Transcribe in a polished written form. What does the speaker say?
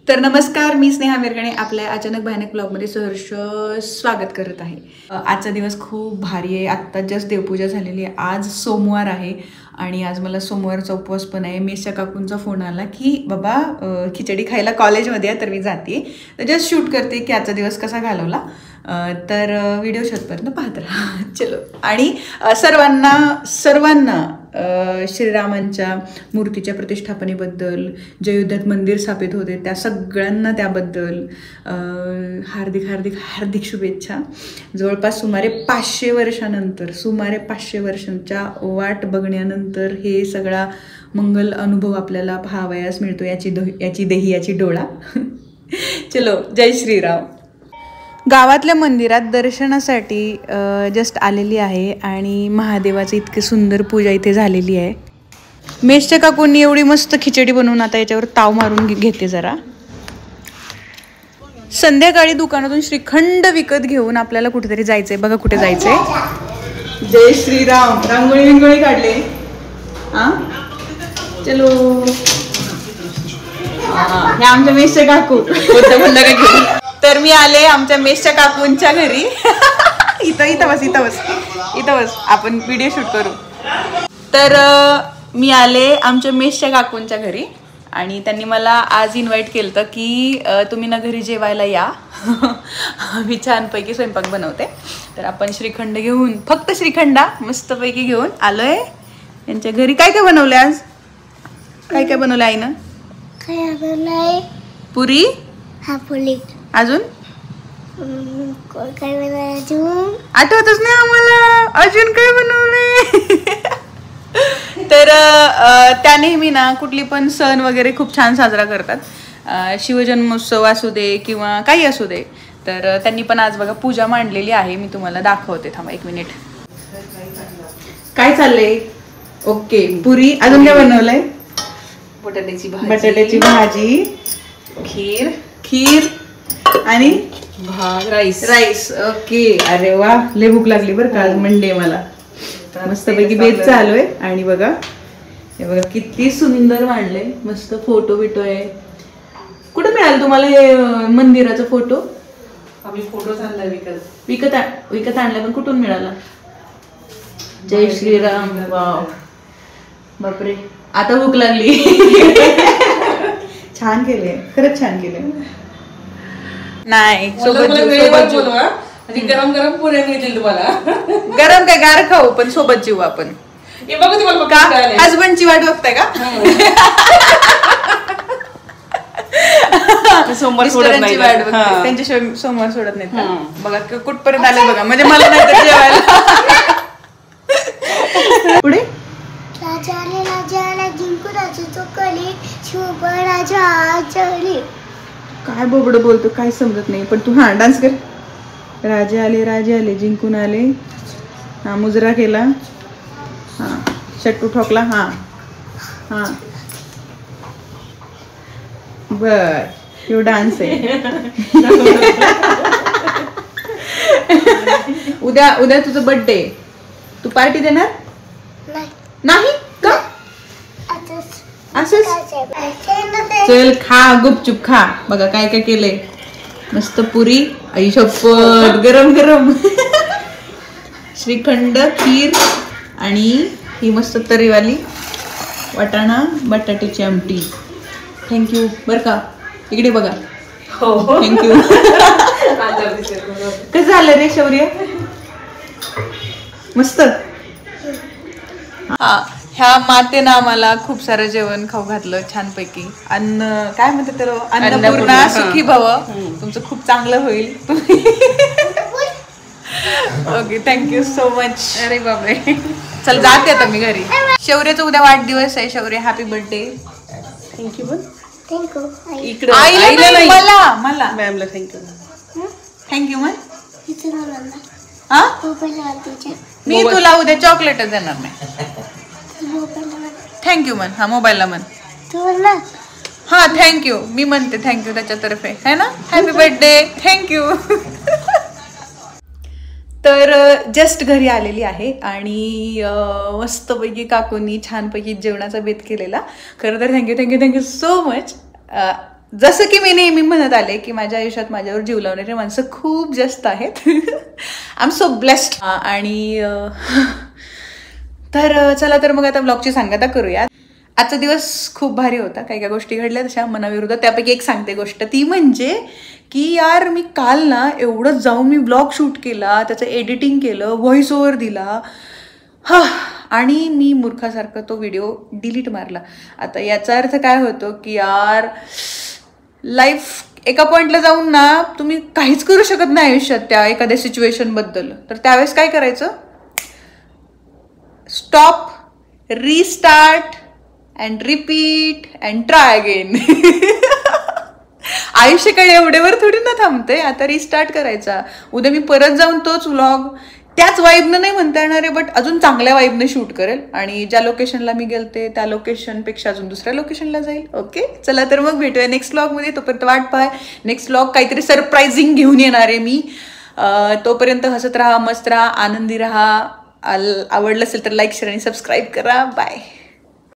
तर नमस्कार, मी स्नेहा मिरगणे आपल्या अचानक भयानक ब्लॉगमध्ये सहर्ष स्वागत करत आहे. आजचा दिवस खूप भारी आहे. आत्ता जस्ट देवपूजा झालेली आहे. आज सोमवार आहे आणि आज मला सोमवारचा उपवास पण आहे. मेशा काकूंचा फोन आला की बाबा खिचडी खायला कॉलेजमध्ये आहे, तर मी जाते. तर जस्ट शूट करते की आजचा दिवस कसा घालवला. तर व्हिडिओ शोधपर्यंत पाहत राहा. चलो. आणि सर्वांना श्रीरामांच्या मूर्तीच्या प्रतिष्ठापनेबद्दल, जे युद्धात मंदिर स्थापित होते त्या सगळ्यांना त्याबद्दल हार्दिक हार्दिक हार्दिक शुभेच्छा. जवळपास सुमारे 500 वर्षांच्या वाट बघण्यानंतर हे सगळा मंगल अनुभव आपल्याला पाहावयास मिळतो. याची डोळा. चलो, जय श्रीराम. गावातल्या मंदिरात दर्शनासाठी जस्ट आलेली आहे आणि महादेवाची इतकी सुंदर पूजा इथे झालेली आहे. मेशच्या काकूंनी एवढी मस्त खिचडी बनवून आता याच्यावर ताव मारून घेते जरा. संध्याकाळी दुकानातून श्रीखंड विकत घेऊन आपल्याला कुठेतरी जायचंय. बघा कुठे जायचंय. जय श्रीराम. रांगोळी काढले. हा, चलो. हे आमच्या मेशच्या काकू कोणता का घेऊन. तर मी आले आमच्या मेशच्या काकूंच्या घरी. इथं बस आपण व्हिडिओ शूट करू. तर मी आले आमच्या मेशच्या काकूंच्या घरी आणि त्यांनी मला आज इन्व्हाइट केलं होतं की तुम्ही ना घरी जेवायला या. मी छानपैकी स्वयंपाक बनवते. तर आपण श्रीखंड घेऊन, फक्त श्रीखंडा मस्तपैकी घेऊन आलोय त्यांच्या घरी. काय काय बनवलंय आज? काय बनवलं आईनं? पुरी. हा, पुरी. अजून काय बनवलं आठवतच नाही आम्हाला. अजून काय बनवले? तर त्या नेहमी ना कुठली पण सण वगैरे खूप छान साजरा करतात. शिवजन्मोत्सव असू दे किंवा काही असू दे. तर त्यांनी पण आज बघा पूजा मांडलेली आहे. मी तुम्हाला दाखवते. थांबा 1 मिनिट. काय चाललंय? ओके, पुरी. अजून काय बनवलंय? बटाट्याची भाजी, खीर आणि राईस. ओके. अरे वा, लय भूक लागली बरं का. आज मंडे मला मस्तपैकी बेत चालू आहे. आणि बघा, हे बघा किती सुंदर मांडले. मस्त फोटो बिटो आहे. कुठे मिळाला तुम्हाला हे मंदिराचा फोटो? आम्ही फोटो आणला विकत आणला. पण कुठून मिळाला? जय श्रीराम. वाव, बापरे, आता भूक लागली. छान केले, खरंच छान केले. नाही, सोबत गरम गरम पुऱ्या मिळतील तुम्हाला. गरम काय गार खाऊ, पण सोबत जीव आपण. हसबंडची वाट बघताय का? सोमवार सोडत नाही. त्यांच्याशिवाय सोमवार सोडत नाहीत. बघा कुठपर्यंत आले बघा. म्हणजे मला नाही तर जेवायला. पुढे काय बोबड बोलतो, काय समजत नाही. पण तू हा डान्स कर. राजे आले जिंकून आले. हा, मुजरा केला. हा, शट्टू ठोकला. हा बर, तो डान्स आहे. उद्या तुझं बर्थडे. तू पार्टी देणार नाही का? असंच चल खा, गुपचूप खा. बघा काय काय केलंय. मस्त पुरी. आई शपथ, गरम गरम. श्रीखंड, खीर आणि ही मस्त तरीवाली वाटाणा बटाट्याची आमटी. थँक्यू बरं का. इकडे बघा. हो, थँक्यू. कसं झालं रे शौर्य? मस्त. ह्या मातेनं आम्हाला खूप सारं जेवण खाऊ घातलं छानपैकी. अन्न काय म्हणतात त्याला? अन्नपूर्णा सुखी भव. तुमचं खूप चांगलं होईल. Okay, thank you so much. अरे बापरे, चल जाते आता मी घरी. शौर्याचा उद्या वाढदिवस आहे. शौर्य, हॅपी बर्थडे. थँक्यू. पण इकडे मला मॅमला थँक्यू म्हण. मी तुला उद्या चॉकलेटच देणार नाही. थँक्यू म्हण. हा, मोबाईलला म्हण. हा, थँक्यू. मी म्हणते थँक्यू त्याच्यातर्फे, है ना. Happy birthday. थँक्यू. तर जस्ट घरी आलेली आहे आणि मस्तपैकी काकूंनी छानपैकी जेवणाचा बेत केलेला. खरं तर थँक्यू सो मच. जसं की मी नेहमी म्हणत आले की माझ्या आयुष्यात माझ्यावर जीव लावणारे माणसं खूप जास्त आहेत. I am so blessed. आणि तर चला तर मग आता ब्लॉगची सांगता करूया. आजचा दिवस खूप भारी होता. काही काही गोष्टी घडल्या तशा मनाविरुद्ध. त्यापैकी एक सांगते गोष्ट, ती म्हणजे की यार मी काल ना एवढं जाऊन मी ब्लॉग शूट केला, त्याचं एडिटिंग केलं, व्हॉइस ओव्हर दिला, आणि मी मूर्खासारखं तो व्हिडिओ डिलीट मारला. आता याचा अर्थ काय होतो की यार लाईफ एका पॉइंटला जाऊन ना तुम्ही काहीच करू शकत नाही आयुष्यात त्या एखाद्या सिच्युएशनबद्दल. तर त्यावेळेस काय करायचं, stop, restart and repeat and try again. आयुष्य काय एवढ्यावर थोडी ना थांबते. आता रिस्टार्ट करायचा. उद्या मी परत जाऊन तोच व्लॉग त्याच वाईबनं नाही म्हणता येणार आहे, बट अजून चांगल्या वाईबनं शूट करेल. आणि ज्या लोकेशनला मी गेलते त्या लोकेशनपेक्षा अजून दुसऱ्या लोकेशनला जाईल. ओके, चला तर मग भेटूया नेक्स्ट व्लॉगमध्ये. तोपर्यंत वाट पाहा, नेक्स्ट व्लॉग काहीतरी सरप्राइझिंग घेऊन येणार आहे मी. तोपर्यंत हसत राहा, मस्त राहा, आनंदी राहा. आवडलं असेल तर लाईक, शेअर आणि सबस्क्राईब करा. बाय.